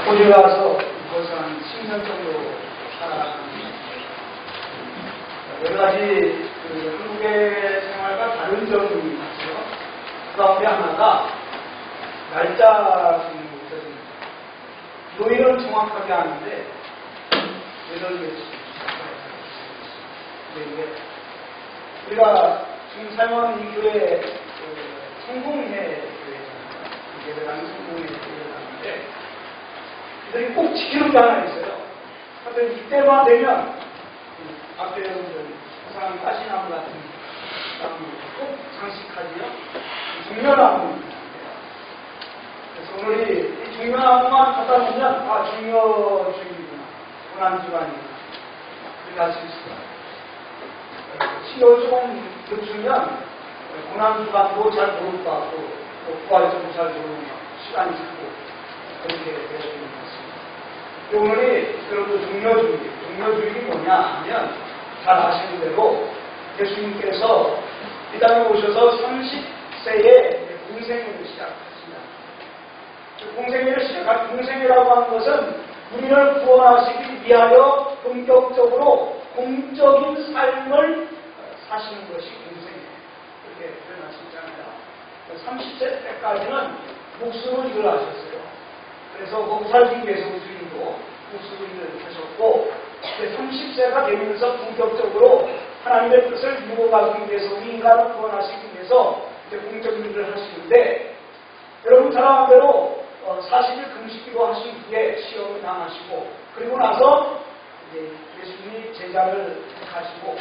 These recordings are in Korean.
호주에 와서 벌써 한 10년 정도 살아갔습니다. 여러 가지 한국의 생활과 다른 점이 있죠. 그 가운데 하나가 날짜 노일은 정확하게 아는데 몇월 며칠 우리가 지금 사용하는 이 교회 성공회 교회잖아요. 예배라는 성공회 교회를 하는데 이들이 꼭 지키는 게 하나 있어요. 하여튼 이때만 되면 앞에 사람 가시나무 같은 나무 꼭 장식하지요. 중요나무입니다. 그래서 오늘이 이 중요나무만 갖다 놓으면 중요주의구나, 고난주간이구나 그렇게 알 수 있어요. 10월 조금 늦추면 고난주간도 잘 모를 것 같고 부활절도 잘 모르는 것 같고 시간이 자꾸 그렇게 되어 있는 것 같습니다. 오늘이 그래도 중요주일이 뭐냐 하면 잘 아시는 대로 예수님께서 이 땅에 오셔서 30세에 공생애를 시작하십니다. 공생애를 시작한 공생애라고 하는 것은 우리를 구원하시기 위하여 본격적으로 공적인 삶을 사시는 것이 공생애. 그렇게 표현할 수 있잖아요. 30세 때까지는 목숨을 일을 하셨어요. 그래서 목살기 위해서 주님도 목숨을 일을 하셨고 30세가 되면서 본격적으로 하나님의 뜻을 이루어가기 위해서 우리 인간을 구원하시기 위해서 이제 공적인 일을 하시는데 여러분 잘 아는 대로 40일 금식기도 하신 후에 시험을 당하시고 그리고 나서 이제 예수님이 제자를 택하시고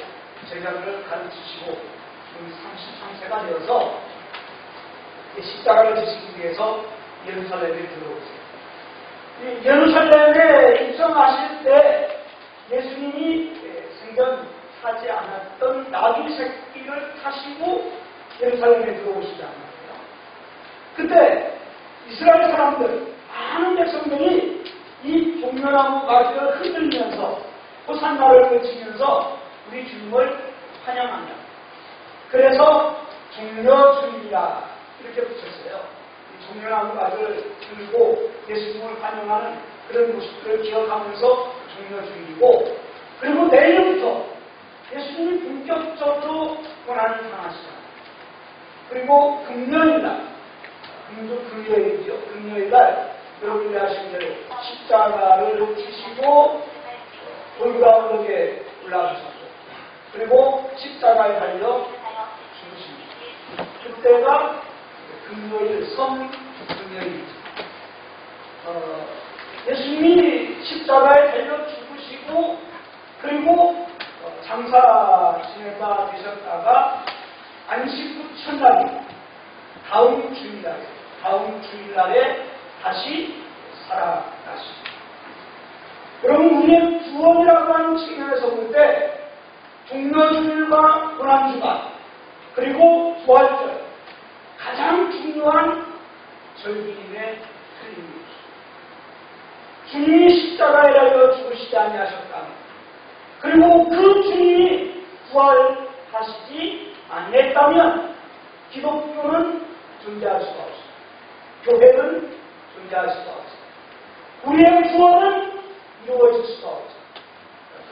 제자들을 가르치시고 33세가 되어서 십자가를 지시기 위해서 예루살렘에 들어오세요. 예루살렘에 입성하실 때 예수님이 생전하지 않았던 나귀 새끼를 타시고 예루살렘에 들어오시잖아요. 그때 이스라엘 사람들, 많은 백성들이 이 종려나무 가지를 흔들면서 호산나를 외치면서 우리 주님을 환영한다. 그래서 종려주일이라 이렇게 붙였어요. 이 종려나무 가지를 들고 예수님을 환영하는 그런 모습들을 기억하면서 종려주일이고 그리고 내일부터 예수님이 본격적으로 고난을 당하시잖아요. 그리고 금요일날 금요일이죠. 금요일날 여러분이 아시는 대로 십자가를 지시고 골고다 언덕에 올라가셨고 그리고 십자가에 달려 죽으십니다. 그때가 금요일 성금요일이죠. 예수님이 십자가에 달려 죽으시고 그리고 장사 지내다 되셨다가 안식 후 첫날이 다음 주일날에 다시 살아나십니다. 그럼 우리의 구원이라고 하는 측면에서 볼 때 종려주일과 고난주간 그리고 부활절 가장 중요한 절기임에 틀림입니다. 주님이 십자가에 달려 죽으시지 아니하셨다면 그리고 그 주님이 부활하시지 아니했다면 기독교는 존재할 수가 없습니다. 교회는 존재할 수가 없습니다. 우리의 구원은 이루어질 수가 없습니다.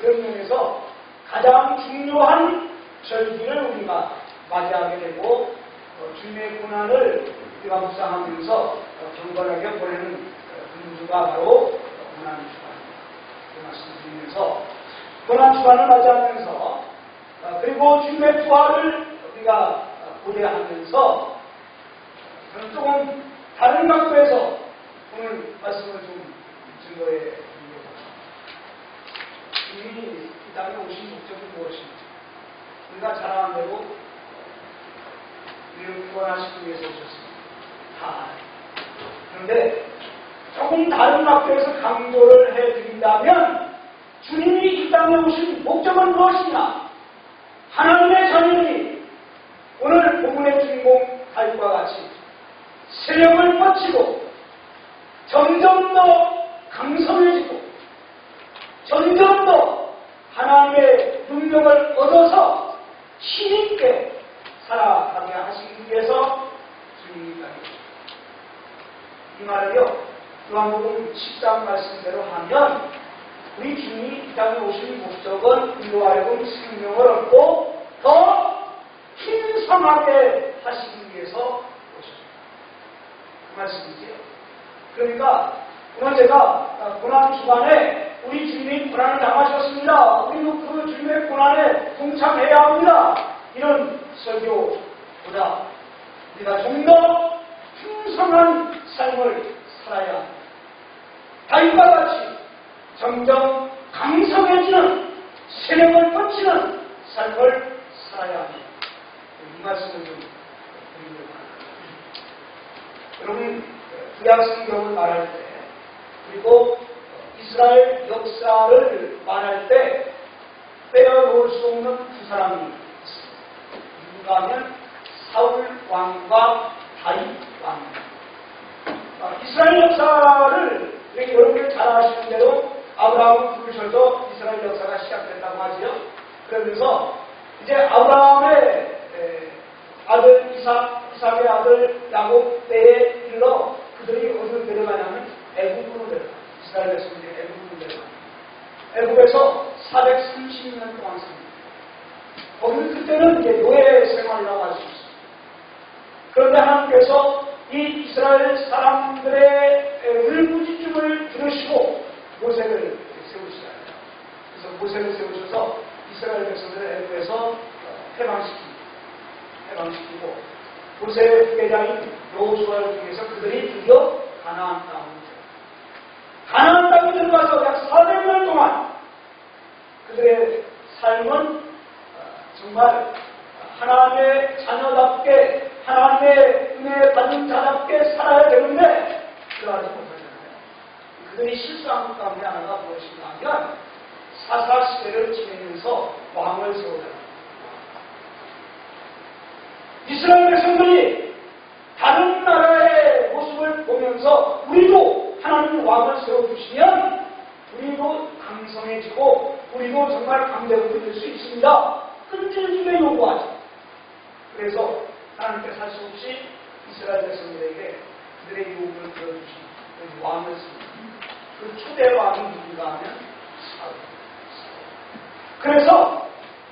그런 면에서 가장 중요한 절기를 우리가 맞이하게 되고 주님의 고난을 우리가 묵상하면서 경건하게 보내는 금주가 바로 고난주간입니다. 그 말씀드리면서 고난주간을 맞이하면서 그리고 주님의 부활을 우리가 고대하면서 저는 조금 다른 각도에서 오늘 말씀을 좀 증거해 드리려고 합니다. 주님이 이 땅에 오신 목적이 무엇입니까? 우리가 잘 아는 대로 우리를 구원하시기 위해서 오셨습니다. 다. 그런데 조금 다른 각도에서 강조를 해드린다면 주님이 이 땅에 오신 목적은 무엇이냐? 하나님의 자녀들이 오늘 본문의 주인공 다윗과 같이 세력을 뻗치고 점점 더 강성해지고 점점 더 하나님의 능력을 얻어서 힘있게 살아가게 하시기 위해서 주님이 이 말을요 요한복음 10장 말씀대로 하면 우리 주님이 이 땅에 오신 목적은 우리로 하여금 생명을 얻고 더 풍성하게 하시기 위해서 오셨습니다. 그 말씀이지요. 그러니까 오늘 제가 고난 주간에 우리 주님이 고난을 당하셨습니다. 우리도 그 주님의 고난에 동참해야 합니다. 이런 설교보다 우리가 좀 더 풍성한 삶을 살아야 합니다. 다윗과 같이 점점 강성해지는 세력을 뻗치는 삶을 살아야 합니다. 이 말씀을 좀 드리려고 합니다. 여러분, 구약 성경을 말할 때 그리고 이스라엘 역사를 말할 때 빼어놓을 수 없는 두 사람이 있습니다. 누가 하면 사울 왕과 다윗 왕입니다. 이스라엘 역사를 여러분들 잘 아시는 대로 아브라함을 부르셔서 이스라엘 역사가 시작됐다고 하지요. 그러면서 이제 아브라함의 아들 이삭의 아들 야곱 때에 일러 그들이 어디로 데려가냐면 애굽으로 데려가. 이스라엘 백성들이 애굽으로 데려가. 애굽에서 430년 동안 삽니다. 거기는 그때는 이제 노예 생활이라고 할 수 있습니다. 그런데 하나님께서 이 이스라엘 사람들의 울부짖음을 들으시고 모세를 세우시라. 그래서 모세를 세우셔서 이스라엘 백성들을 애굽에서 해방시키고 모세의 부계장인 여호수아를 통해서 그들이 드디어 가나안 땅에 들어가서 약 400년 동안 그들의 삶은 정말 하나님의 자녀답게 하나님의 은혜 받은 자답게 살아야 되는데 그러하지 못하잖아요. 그들이 실수한 것 가운데 하나가 무엇인가 하면 사사시대를 지내면서 왕을 세우잖아요. 이스라엘 백성들이 다른 나라의 모습을 보면서 우리도 하나님 왕을 세워주시면 우리도 강성해지고 우리도 정말 강대국이 될 수 있습니다. 끈질기게 요구하죠. 그래서 하나님께서 할 수 없이 이스라엘 백성들에게 그들의 요구를 들어주신 왕을 세웁니다. 그 초대 왕이 누군가 하면 사울. 그래서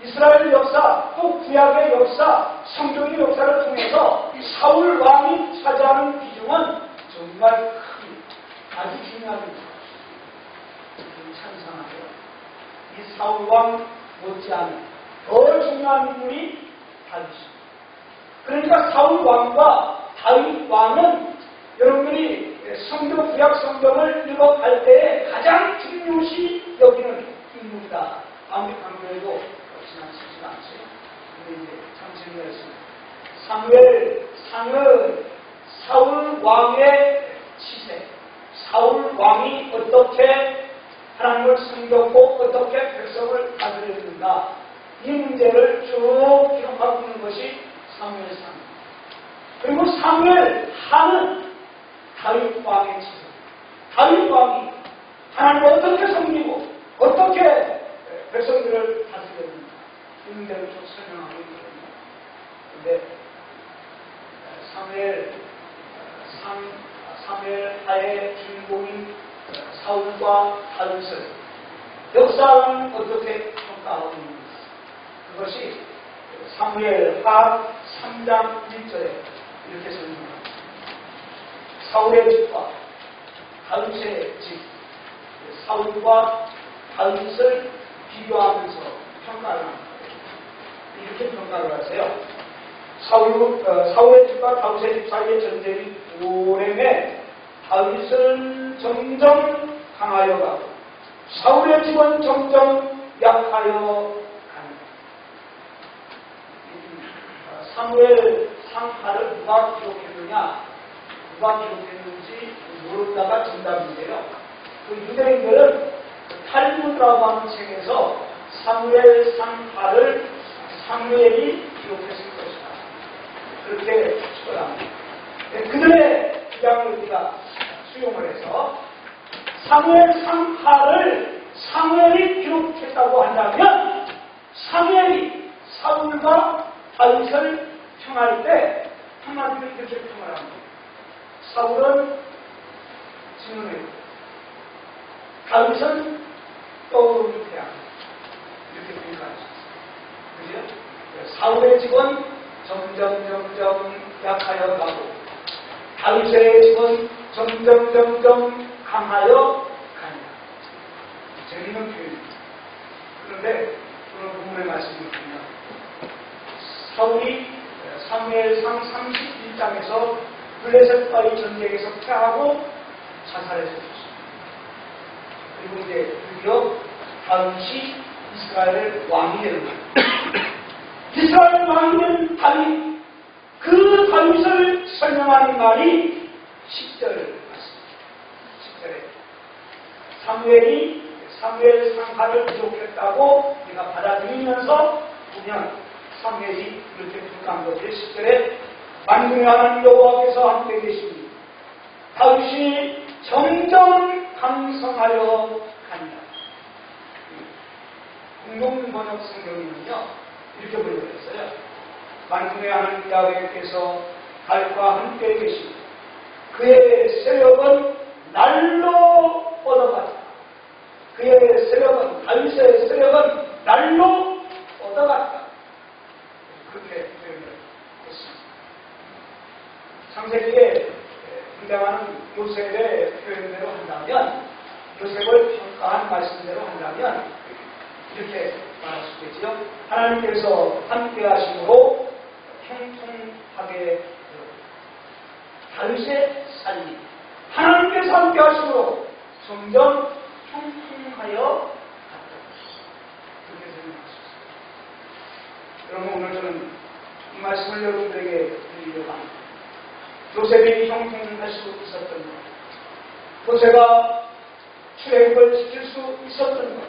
이스라엘 역사, 또 구약의 역사, 성경의 역사를 통해서 이 사울 왕이 차지하는 비중은 정말 큰, 아주 중요한 비중입니다. 찬성하고요. 이 사울 왕 못지않은 더 중요한 인물이 다윗입니다. 그러니까 사울 왕과 다윗 왕은 여러분들이 성경, 구약 성경을 읽어갈 때에 가장 중요시 여기는 인물이다. 아무리 강조해도 지나치지가 않죠. 근데 이제 참 재미가 있습니다. 사무엘상은 사울 왕의 치세, 사울 왕이 어떻게 하나님을 섬겼고 어떻게 백성을 다스렸는가, 이 문제를 쭉 기록하고 있는 것이 사무엘상. 그리고 사무엘하는 다윗 왕의 치세. 다윗 왕이 하나님을 어떻게 섬기고 어떻게 백성들을 다스렸는가, 이 문제를 쭉 설명하고 있거든요. 그런데 사무엘하의 주인공인 사울과 다윗을 역사는 어떻게 평가하고 있는가, 그것이 사무엘하 3장 1절에 이렇게 설명합니다. 사울의 집과 다윗의 집, 사울과 다윗을 비교하면서 평가를 합니다. 이렇게 평가를 하세요. 사울의 집과 다윗의 집 사이의 전쟁이 오래매 다윗은 점점 강하여 가고 사울의 집은 점점 약하여 간다. 사무엘 상하를 누가 기록했느냐, 누가 기록했는지 모르다가 정답인데요. 그 유대인들은 탈무드라고 하는 책에서 사무엘 상하를 사무엘이 기록했을 것이다, 그렇게 추론합니다. 그들의 주장을 우리가 수용을 해서 사무엘 상하를 사무엘이 기록했다고 한다면 사무엘이 사울과 다윗을 평할 때 한마디로 이렇게 평을 합니다. 사울은 10년에 다윗은 떠오르는 태양 이렇게 평가하셨어요. 그죠? 사울의 집은 점점 약하여 가고 다윗의 집은 점점 강하여 가니라. 재미있는 표현입니다. 그런데 오늘 본문의 말씀을 보면 사울이 사무엘상 31장에서 블레셋과의 전쟁에서 패하고 자살했었습니다. 그리고 이제 드디어 다윗이 이스라엘 왕이 되는 거예요. 이스라엘 왕이 된 다윗, 그 다윗을 설명하는 말이 10절 맞습니다. 10절에 사무엘 상하를 부족했다고 내가 받아들이면서 보면 사무엘이 이렇게 부족한 것을 10절에 만군의 하나님 여호와께서 함께 계십니다. 다윗이 점점 강성하여 간다. 공동번역 성경에는요 이렇게 번역했어요. 만군의 하나님 야훼께서 다윗과 함께 계십니다. 그의 세력은 날로 얻어갔다. 그의 세력은, 다윗의 세력은 날로 얻어갔다. 그렇게 표현을 했습니다. 창세기에 등장하는 요셉의 표현대로 한다면, 요셉을 평가한 말씀대로 한다면 이렇게 말할 수 있겠지요. 하나님께서 함께 하심으로 형통하게 되었다. 다윗의 삶이 하나님께서 함께 하심으로 점점 형통하여 갔다. 그렇게 생각할 수 있습니다. 여러분, 오늘 저는 이 말씀을 여러분들에게 드리려고 합니다. 요셉이 형통할 수 있었던 것, 요셉가 출애굽을 지킬 수 있었던 것,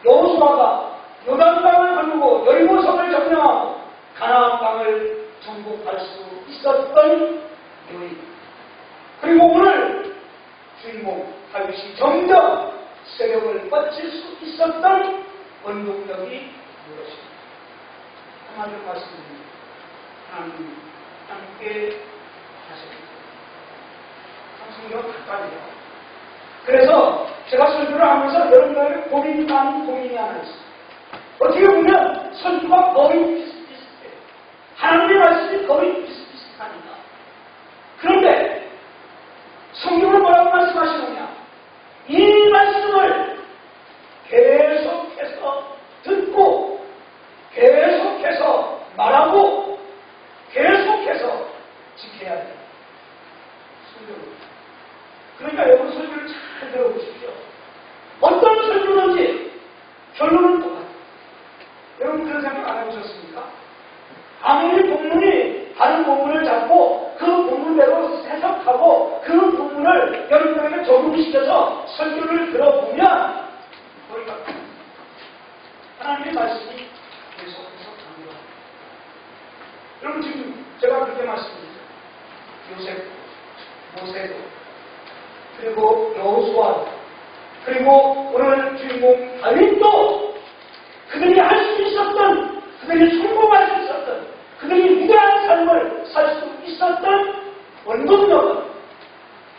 여호수아가 요단강을 건너고 여리고성을 점령하고 가나안 땅을 정복할 수 있었던 요인, 그리고 오늘 주인공 다윗이 점점 세력을 뻗칠 수 있었던 원동력이 무엇입니까? 한마디로 말씀드립니다. 하나님 함께 하십니다. 성경 가까이요. 그래서 제가 설교를 하면서 여러분들에게 고민이 많은 고민이 하나 있어요. 어떻게 보면 설교가 거의 비슷비슷해요. 하나님의 말씀이 거의 비슷비슷하니까. 그런데 성경은 뭐라고 말씀하시느냐? 이 말씀을 계속해서 듣고 계속해서 말하고 계속해서 지켜야 돼요. 설교를. 그러니까 여러분 설교를 잘 들어보십시오. 어떤 설교든지 결론은 똑같아요. 여러분 그런 생각 안 해보셨습니까? 아무리 본문이 다른 본문을 잡고 그 본문대로 해석하고 그 본문을 여러분에게 적용시켜서 설교를 들어보면 거의 같아요. 하나님의 말씀이 계속해서 강조합니다. 여러분 지금 제가 그렇게 말씀드리죠. 요셉, 모세도, 그리고 여호수아, 그리고 오늘 주인공 다윗도 그들이 할 수 있었던, 그들이 성공할 수 있었던, 그들이 위대한 삶을 살 수 있었던 원동력은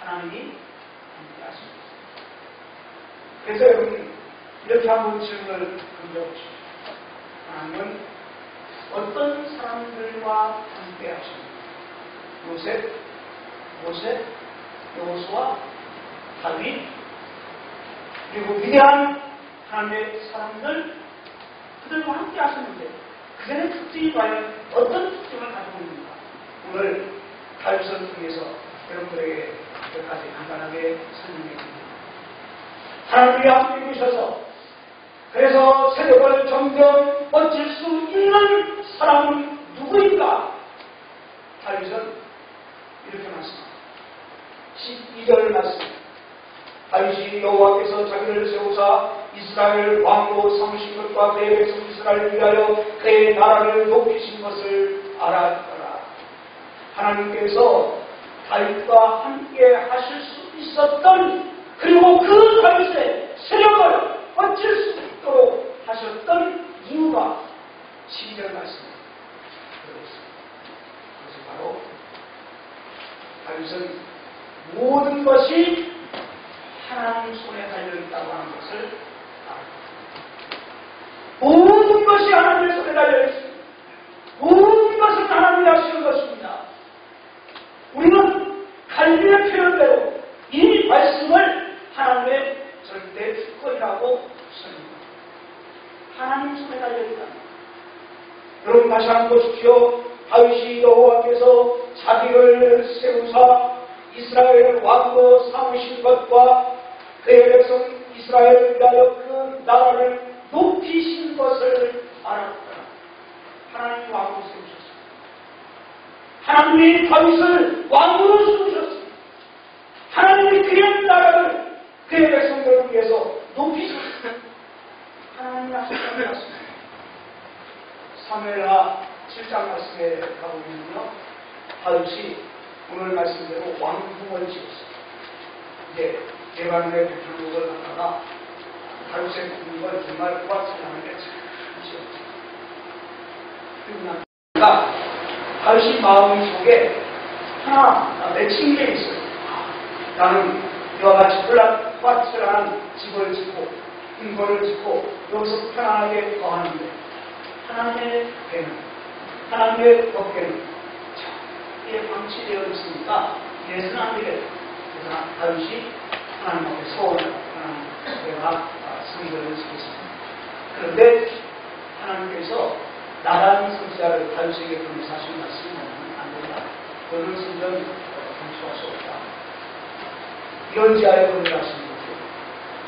하나님이 함께 하십니다. 그래서 여러분 이렇게 한번 질문을 던져보십시오. 하나님은 어떤 사람들과 함께 하십니까? 요셉, 모세, 여호수아, 다윗, 그리고 위대한 하나님의 사람들, 그들과 함께 하셨는데 그들의 특징이 과연 어떤 특징을 가지고 있는가? 오늘 다윗을 통해서 여러분들에게 몇 가지 간단하게 설명해 드립니다. 하나님이 함께 계셔서 그래서 세력을 점점 뻗칠 수 있는 사람은 누구인가? 다윗은 이렇게 말씀합니다. 12절 말씀. 다윗이 여호와께서 자기를 세우사 이스라엘 왕으로 삼으신 것과 그의 백성 이스라엘을 위하여 그의 나라를 높이신 것을 알았더라. 하나님께서 다윗과 함께 하실 수 있었던, 그리고 그 다윗의 세력을 뻗칠 수 있도록 하셨던 이유가 12절 말씀입니다. 그것이 바로 다윗은 모든 것이 하나님 손에 달려있다고 하는 것을 알아요. 모든 것이 하나님의 손에 달려있습니다. 모든 것은 하나님이 하시는 것입니다. 우리는 갈비의 표현대로 이 말씀을 하나님의 절대 주권이라고 씁니다. 하나님 손에 달려있다. 여러분 다시 한번 보십시오. 다윗이 여호와께서 자기를 세우사 이스라엘 왕으로 삼으신 것과 그의 백성 이스라엘을 위하여 그 나라를 높이신 것을 알았다. 하나님이 왕으로 세우셨습니다. 하나님이 다윗을 왕으로 세우셨습니다. 하나님이 그의 나라를 그의 백성들을 위해서 높이셨습니다. 하나님이 하셨다는 말씀입니다. 사무엘하 7장 말씀에 가보면요, 다윗이 오늘 말씀대로 왕궁을 지었어요. 이제 예반의 백성국을 갖다가 다윗의 궁을 정말 호화찬란하게 잘 지었죠. 그리고 나니까 다윗이 마음속에 하나 맺힌 게 있어요. 나는 이와 같이 호화찬란한 집을 짓고 궁궐을 짓고 여기서 편안하게 거하는데 하나님의 배는 하나님의 법궤는 이게 방치되어 있으니까 이래서는 안 되겠다. 그래서 다윗이 하나님 앞에 서원을 내가 성전을 짓겠습니다. 그런데 하나님께서 나라는 성자를 다윗에게 보내서 하신 말씀은 안 된다. 너는 성전 건축할 수 없다. 이런 지하에 보내라시는 거죠.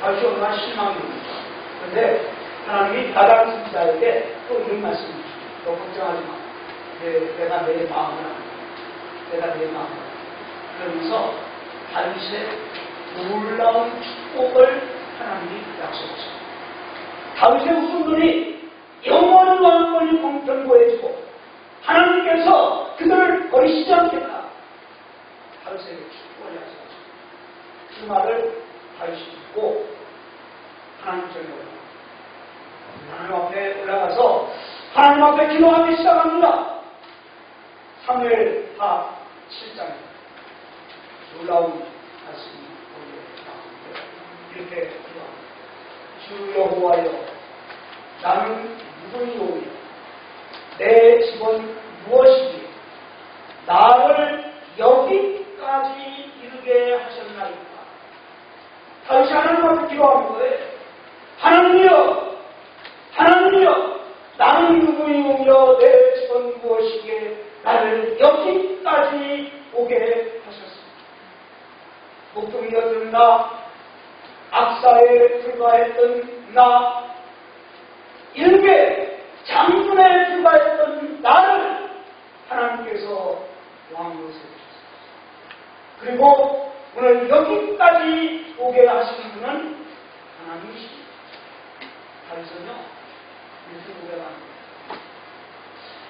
다윗이 얼마나 실망이 됩니다. 그런데 하나님이 나라는 성자에게 또 이런 말씀을 주십니다. 너 걱정하지 마. 내가 내 마음을 안다. 내가 내 마음을 안다. 그러면서 다윗의 놀라운 축복을 하나님이 약속하십니다. 다윗의 후손들이 영원한 왕권이 공평고해지고 하나님께서 그들을 버리시지 않겠다. 다윗에게 축복을 약속하십니다. 그 말을 다윗이 듣고 하나님 전에 올라갑니다. 하나님 앞에 올라가서 하나님 앞에 기도하기 시작합니다. 사무엘하 7장입니다. 놀라운 말씀이 거기에 나오는데 이렇게 기도합니다. 주 여호와여, 나는 누구이오니 내 집은 무엇이니 나를 여기까지 이르게 하셨나이까. 다윗이 하나님 앞에 기도하는 거예요. 하나님이여, 하나님이여, 나는 누구이오며 내 집은 무엇이기에 나를 여기까지 오게 하셨습니다. 목동이었던 나, 악사에 불과했던 나, 일개 장군에 불과했던 나를 하나님께서 왕으로 세우셨습니다. 그리고 오늘 여기까지 오게 하신 분은 하나님이십니다. 다윗은요, 이렇게 고백합니다.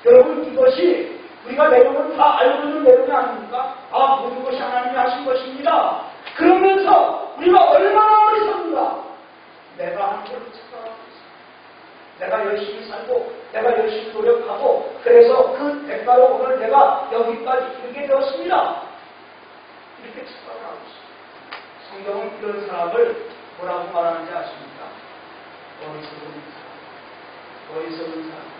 여러분, 이것이 우리가 내용을 다 알고 있는 내용이 아닙니까? 아, 모든 것이 하나님이 하신 것입니다. 그러면서 우리가 얼마나 어리석는가? 내가 한 걸로 착각하고 있습니다. 내가 열심히 살고 내가 열심히 노력하고 그래서 그 대가로 오늘 내가 여기까지 이르게 되었습니다. 이렇게 착각을 하고 있습니다. 성경은 이런 사람을 뭐라고 말하는지 아십니까? 어리석은 사람. 어리석은 사람.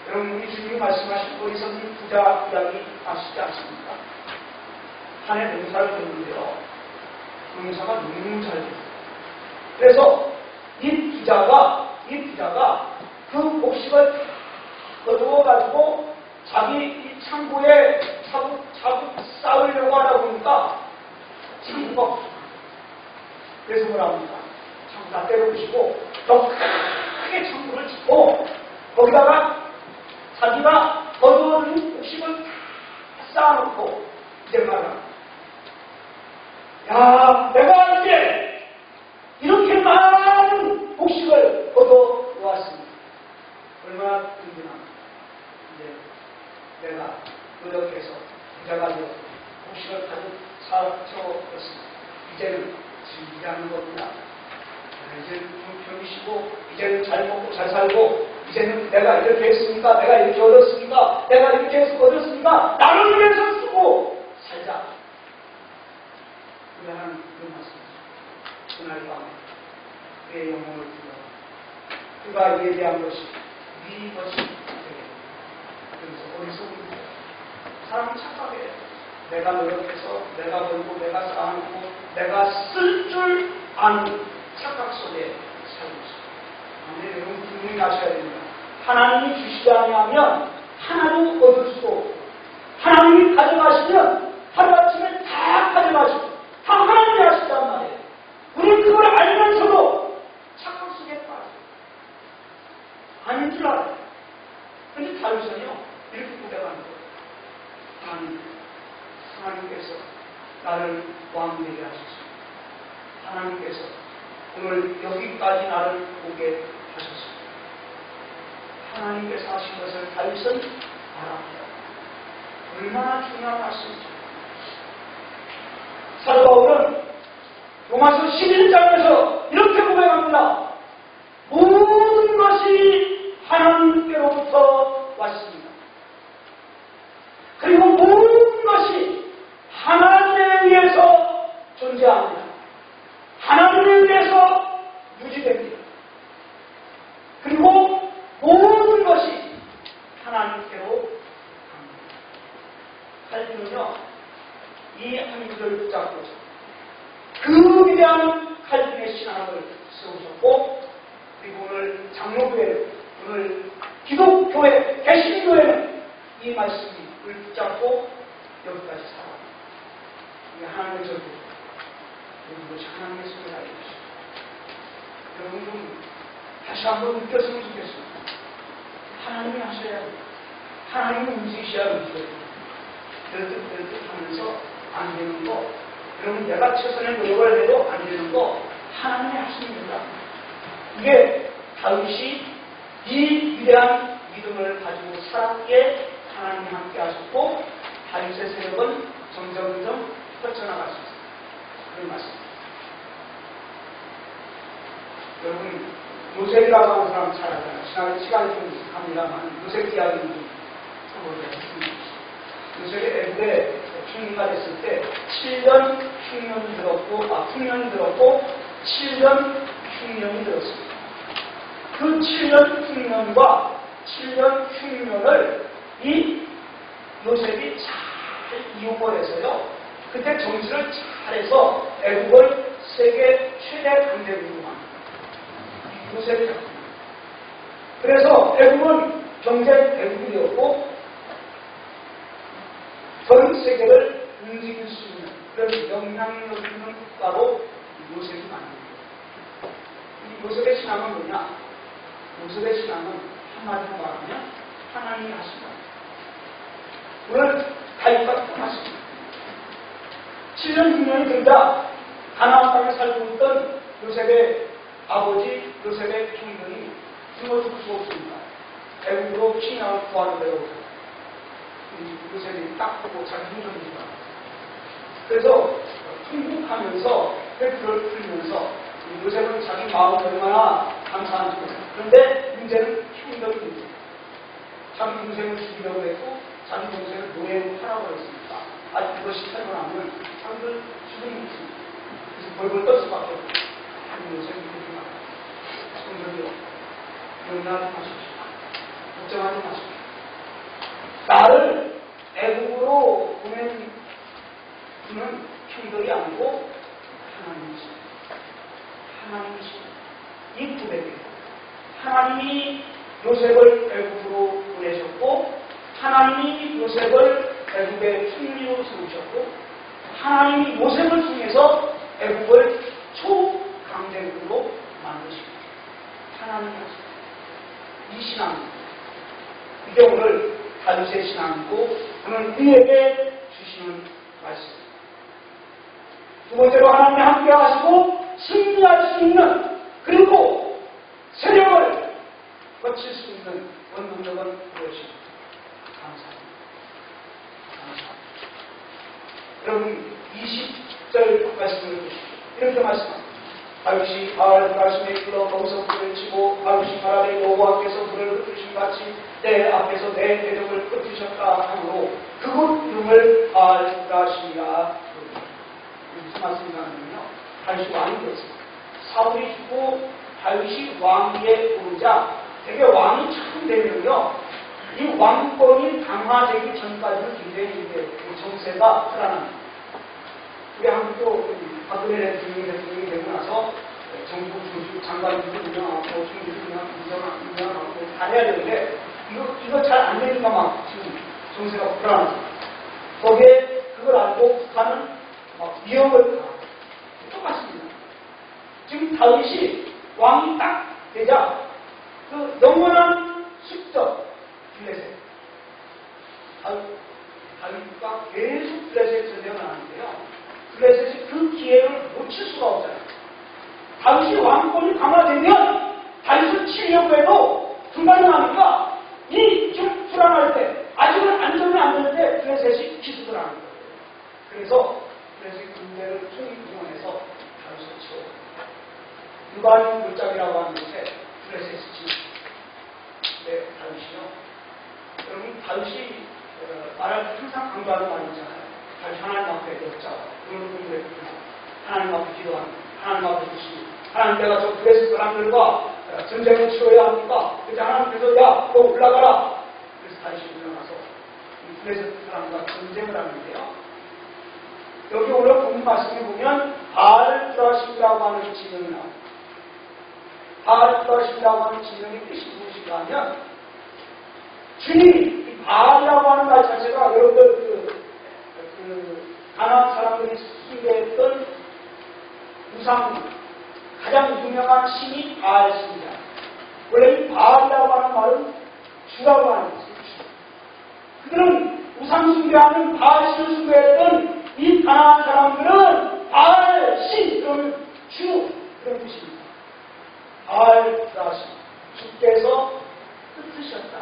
여러분, 우리 주님이 말씀하신 어리석은 부자 이야기 아시지 않습니까? 한 해 농사를 줬는데요. 그 농사가 너무 잘 됐어요. 그래서 이 부자가 그 곡식을 거두어가지고 자기 이 창고에 차곡차곡 쌓으려고 하다 보니까 창고가 없어요. 그래서 뭐라 합니까? 창고 다 때려부시고 더 크게 창고를 짓고 거기다가 자기가 거두어진 곡식을 쌓아놓고 이제 말합니다. 야, 내가 이제 이렇게 많은 곡식을 거둬 놓았습니다. 얼마나 든든합니까? 이제 내가 노력해서 부자가 되어 곡식을 가득 사쳐왔습니다. 이제는 즐기자는 겁니다. 이제는 좀 편히쉬고 이제는 잘 먹고 잘 살고 이제는 내가 이렇게 했으니까 내가 이렇게 얻었으니까 내가 이렇게 해서 얻었으니까 나를 위해서 쓰고 살자. 우리 하나님 그런 말씀이죠. 그날 밤에 그의 영혼을 불러 그가 예배한 것이 네 것이 되게. 그래서 어리석은 사람은 착각해. 내가 노력해서 내가 벌고 내가 쌓아놓고 내가 쓸 줄 아는 착각 속에 살고 있어요. 근데 여러분 분명히 아셔야 됩니다. 하나님이 주시지 아니하면 하나도 얻을 수도 없고 하나님이 가져가시면 하루아침에 다 가져가시고 다 하나님이 하시단 말이에요. 우리는 그걸 알면서도 착각 속에 빠져요. 아닌 줄 알아요. 그런데 다윗은요 이렇게 고백하는 거예요. 하나님께서 나를 왕 되게 하셨습니다. 하나님께서 오늘 여기까지 나를 오게 하셨습니다. 하나님께서 하신 것을 다윗은 알았다. 얼마나 중요한 말씀이죠. 사도 바울은 로마서 11장에서 이렇게 고백합니다. 모든 것이 하나님께로부터 왔습니다. 그리고 모든 것이 하나님에 의해서 존재합니다. 하나님에 의해서 유지됩니다. 그리고 모든 것이 하나님께로 갑니다. 칼빈은요, 이 한 구절을 붙잡고 그 위대한 칼빈의 신앙을 세우셨고, 그리고 오늘 장로교회, 오늘 기독교회, 개신교회는 이 말씀을 붙잡고 여기까지 살아갑니다. 이게 하나님의 전부, 그리고 하나님의 손을 알고 있습니다. 여러분 좀 다시 한번 느꼈으면 좋겠습니다. 하나님이 하셔야 합니다. 하나님이 움직이셔야 움직여요. 그럴듯 하면서 안 되는 거, 여러분 내가 최선의 노력을 해도 안 되는 거 하나님이 하십니다. 이게 다윗이 이 위대한 믿음을 가지고 살았기에 하나님이 함께 하셨고 다윗의 세력은 점점 펼쳐나갈 수 있습니다. 그런 말씀입니다. 여러분 요셉이라고 하는 사람 잘 알잖아요. 시간이 좀 갑니다만 요셉 이야기는 좀 해보도록 하겠습니다. 요셉이 애굽에 총리가 됐을 때 7년 흉년이 들었고 7년 흉년이 들었습니다. 그 7년 흉년과 7년 흉년을 이 요셉이 잘 이용을 해서요. 그때 정치를 잘해서 애국을 세계 최대 강대국으로 만듭니다. 요셉이 그래서 애국은 경제 애국이 되었고 전 세계를 움직일 수 있는 그런 영향력 있는 국가로 요셉이 만듭니다. 이 요셉의 신앙은 뭐냐? 요셉의 신앙은 한마디로 말하면 하나님이 하신다. 오늘 다윗과 똑같습니다. 7년 6년이 되자 가나안 땅에 살고 있던 요셉의 아버지 요셉의 총명이 굶어 죽을 수 없습니다. 애국으로 식량을 구하러 내려오죠. 요셉이 딱 보고 자기 힘듭니다. 그래서 통곡하면서 회프를 풀면서 요셉은 자기 마음이 얼마나 감사한지 모르겠어요. 그런데 문제는 형벌이 문제예요. 자기 동생을 죽이려고 했고 자기 동생을 노예로 팔아고 했습니다. 아직 그것이 탈론하면 사람들 죽음이 있습니다. 그래서 벌벌 떨 수밖에 없어요. 자기 요셉이 그렇게 말합니다. 성전이요. 염려하지 마십시오. 걱정하지 마십시오. 나를 애국으로 보낸 분은 형벌이 아니고 하나님이십니다. 하나님이십니다. 이 고백이에요. 하나님이 요셉을 애국으로 보내셨고 하나님이 요셉을 애국의 총리로 세우셨고 하나님이 요셉을 통해서 애국을 초강대국으로 만드십니다. 하나님이 하십니다. 이 신앙입니다. 이게 오늘 다윗의 신앙이고 오늘 우리에게 주시는 말씀입니다. 두 번째로 하나님이 함께 하시고 승리할 수 있는 그리고 세력을 거칠 수 있는 원동력은 무엇입니까? 감사합니다. 감사합니다. 여러분 20절 말씀을 보십시오. 이렇게 말씀합니다. 다윗이 바알 가슴에 이끌어 거기서 불을 치고 다윗이 바알의 여호와께서 불을 끄트신 같이 내 앞에서 내 대적을 끄트셨다 하므로 그곳 이름을 바알 가심이라 부릅니다. 무슨 말씀이냐면요. 다윗이 왕이 되었습니다. 사울이 죽고 다윗이 왕위에 오르자 되게 왕이 참 되면요, 이 왕권이 강화되기 전까지는 굉장히 이제 정세가 불안합니다. 우리 한국도 박근혜 대통령이 되고 나서 정부 장관들도 운영하고 총리도 운영하고 다 해야 되는데 이거 잘 안 되니까 막 지금 정세가 불안합니다. 거기에 그걸 알고 북한은 막 위협을 가하고 똑같습니다. 지금 다윗이 왕이 딱 되자 그 영원한 숙적 블레셋 다윗과 계속 블레셋 전쟁을 하는데요. 블레셋이 그 기회를 놓칠 수가 없잖아요. 다윗이 왕권이 강화되면 다윗을 치려고 해도 불가능하니까 이 좀 불안할 때 아직은 안정이 안 될 때 블레셋이 기습을 하는 거예요. 그래서 블레셋 군대를 총동원해서 다윗을 치고 유관 물장이라고 하는 곳에 블레셋이 치고 네, 다윗이요. 여러분 다윗이 말할 때 항상 강조하는 말이 있잖아요. 다윗 하나님 앞에 엽자 그런 분들의 하나님 앞에 기도하는 하나님 앞에 주시니 하나님 내가 저 블레셋 사람들과 전쟁을 치러야 합니까? 그래서 하나님께서 야 너 올라가라. 그래서 다윗이 올라가서 이 블레셋 사람과 전쟁을 하는데요. 여기 오늘 본 말씀에 보면 바알드라심이라고 하는 지명이 나옵니다. 바알드라심이라고 하는 지명의 뜻이 무엇인가 하면 주님이 이 바알이라고 하는 말 자체가 여러분들 가나안 사람들이 숭배했던 우상 가장 유명한 신이 바알 신이다. 원래 이 바알이라고 하는 말은 주라고 하는 것이죠. 그들은 우상 숭배하는 바알 신을 숭배했던 이 가나안 사람들은 바알 신 그러면 주 그런 뜻입니다. 바알드라심 주께서 흩으셨다.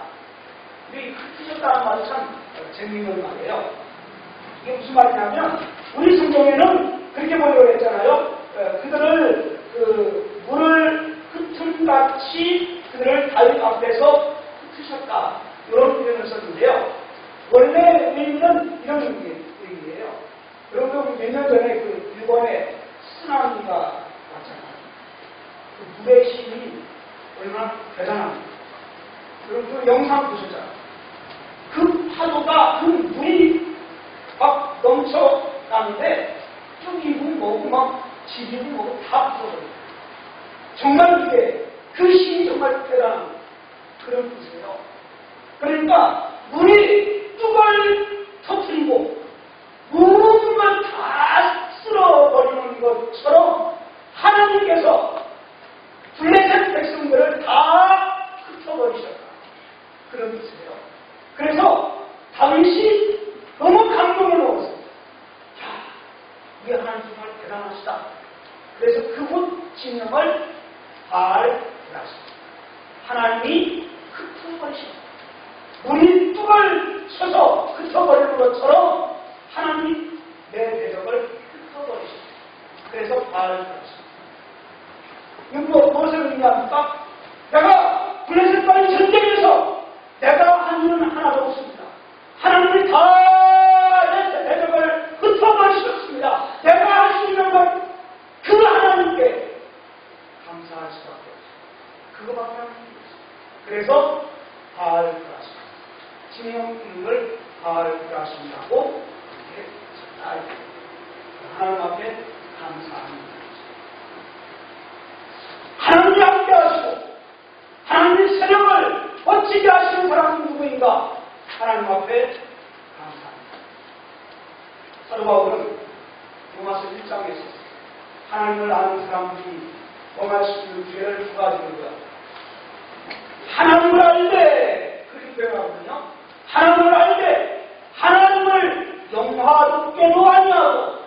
이 흩으셨다는 말이 참 재미있는 말이에요. 이게 무슨 말이냐면 우리 성경에는 그렇게 번역을 했잖아요. 그들을 물을 흩은같이 그들을 다윗 앞에서 흩으셨다. 이런 표현을 썼는데요. 원래 의미는 이런 의미예요. 여러분 몇 년 전에 일본에 쓰나미가 왔잖아요. 그 물의 힘이 얼마나 대단합니다. 여러분 그 영상 보셨잖아요. 그 파도가 그 물이 막 넘쳐나는데 쭉 뭐고 막 집이고 뭐고 다 부서져요. 정말 이게 그 힘이 정말 대단한 그런 뜻이에요. 그러니까 물이 뚝을 터뜨리고 모든 걸 다 쓸어버리는 것처럼 하나님께서 블레셋 백성들을 다 흩어버리셨다. 그런 뜻이에요. 그래서 다윗이 너무 감동을 먹었어요. 야, 우리 하나님 정말 대단하시다. 그래서 그곳 지명을 바알드라심. 하나님이 흩어버리셨다. 물이 뚝을 쳐서 흩어버리는 것처럼 하나님이 내 대적을 흩어버리셨다. 그래서 바알드라심. 이거 무엇을 의미합니까? 내가 블레셋과의 전쟁에서 내가 한 일은 하나도 없습니다. 하나님이 다 내 대적을 흩어버리셨습니다. 내가 할 수 있는 건 그 하나님께 감사할 수밖에 없습니다. 그거밖에 안 됩니다. 그래서 바알드라심. 지명을 바알드라심이라고 이렇게 쳤다. 하나님 앞에 감사합니다. 하나님이 함께 하시고 하나님의 세력을 멋지게 하시는 사람은 누구인가? 하나님 앞에 감사합니다. 사도 바울은 로마서 1장에서 하나님을 아는 사람들이 범할 수 있는 죄를 두 가지를 거야. 하나님을 알되 그렇게 표현하거든요. 하나님을 알되 하나님을 영화롭게도 아니하고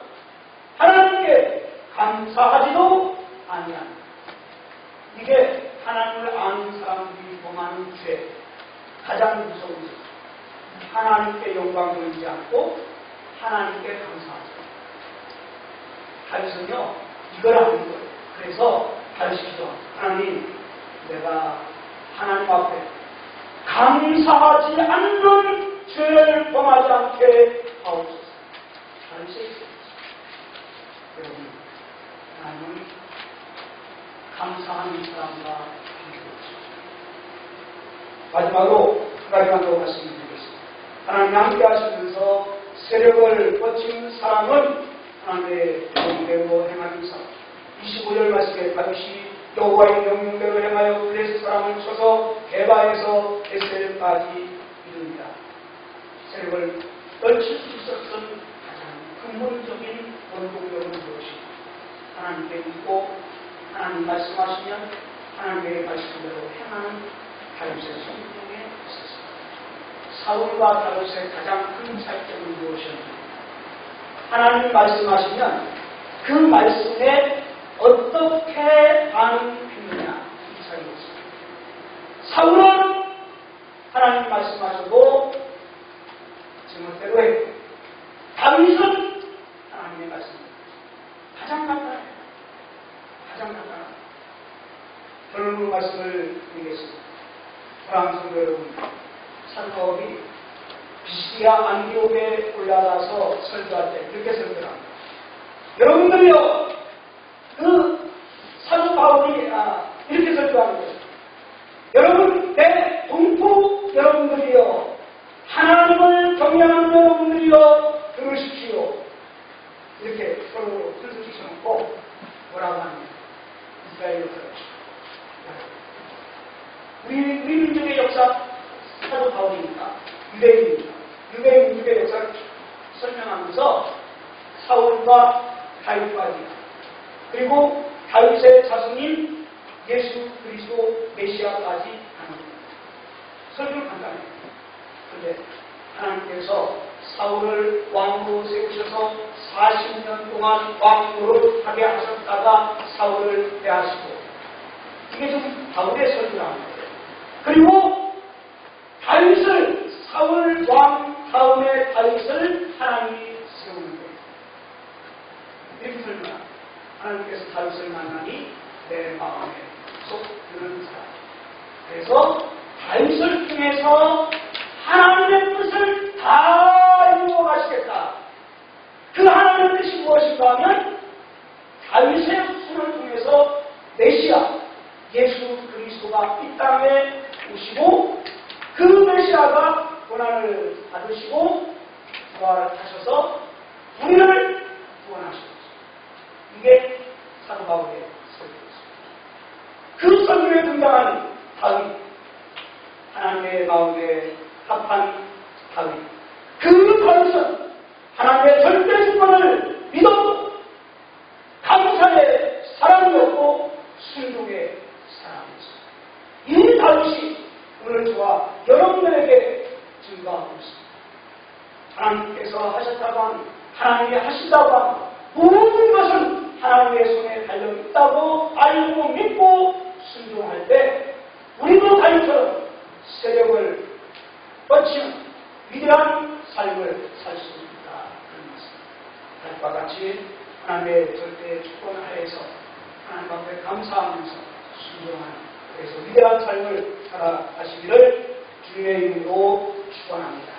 하나님께 감사하지도 아니합니다. 이게 하나님을 아는 사람들이 범하는 죄 가장 무서운 죄. 하나님께 영광 돌리지 않고 하나님께 감사하죠. 다윗은요 이걸 아는 거예요. 그래서 다윗이 기도합니다. 하나님, 내가 하나님 앞에 감사하지 않는 죄를 범하지 않게 하옵소서. 다윗이 있습니다. 여러분, 하나님은 감사하는 사람과 마지막으로 한 가지만 더 말씀드리겠습니다. 하나님 함께 하시면서 세력을 뻗치는 사람은 하나님의 명령대로 행하는 사람. 25절 말씀에 다윗이 여호와의 명령대로 행하여 블레셋 사람을 쳐서 게바에서 에셀까지 이릅니다. 세력을 떨칠 수 있었던 가장 근본적인 원동력은 무엇입니까? 하나님께 믿고 하나님 말씀하시면 하나님의 말씀대로 행하는 다윗의 성공에 있었습니다. 사울과 다윗의 가장 큰 차이점은 무엇이었나요? 하나님 말씀하시면 그 말씀에 어떻게 반응했느냐 이 차이였습니다. 사울은 하나님 말씀하셔도 제멋대로 했고 다윗은 하나님의 말씀입니다. 가장 간단해요. 가장 간단합니다. 결론으로 말씀을 드리겠습니다. 사랑하는 성도 여러분, 사도 바울이 비시디아 안디옥에 올라가서 설교할 때 이렇게 설교합니다. 여러분들이요, 그 사도 바울이 이렇게 설교하는 거예요. 여러분, 내 동포 여러분들이요, 하나님을 경외하는 여러분들이요, 들으십시오. 이렇게 서로 뜻을 붙여놓고 뭐라고 합니다. 이스라엘 역사. 우리 민족의 역사 사도 바울이니까 유대인입니다. 유대인 민족의 역사를 설명하면서 사울과 다윗까지 그리고 다윗의 자손인 예수 그리스도 메시아까지 하는 설교를 간단해요. 그런데 하나님께서 사울을 왕으로 세우셔서 40년 동안 왕으로 하게 하셨다가 사울을 빼하시고 이게 좀 바울의 설교라는 거예요. 그리고 다윗을 사울 왕 다음에 다윗을 하나님이 세우는 거예요. 이렇게 설명합니다. 하나님께서 다윗을 만나니 내 마음에 속 드는 사람. 그래서 다윗을 통해서 하나님의 뜻을 다 이루어가시겠다. 그 하나님의 뜻이 무엇인가 하면 다윗의 후손을 통해서 메시아 예수 그리스도가 이 땅에 오시고 그 메시아가 고난을 받으시고 부활하셔서 우리를 구원하셨습니다. 이게 사도 바울의 설교였습니다. 그 설교에 등장한 다윗, 하나님의 마음에 합한 다윗. 그 다윗은 하나님의 절대 주권을 믿었고 감사의 사랑이었고 순종의 사랑이었습니다. 이 다윗이 오늘 저와 여러분들에게 증거하고 있습니다. 하나님께서 하셨다고 하는, 하나님이 하신다고 하는 모든 것은 하나님의 손에 달려있다고 알고 믿고 순종할 때 우리도 다윗처럼 세력을 뻗치는 위대한 삶을 살 수 있다. 그런 말씀. 다윗과 같이 하나님의 절대 주권 하에서 하나님 앞에 감사하면서 순종하는 그래서 위대한 삶을 살아가시기를 주님의 이름으로 축원합니다.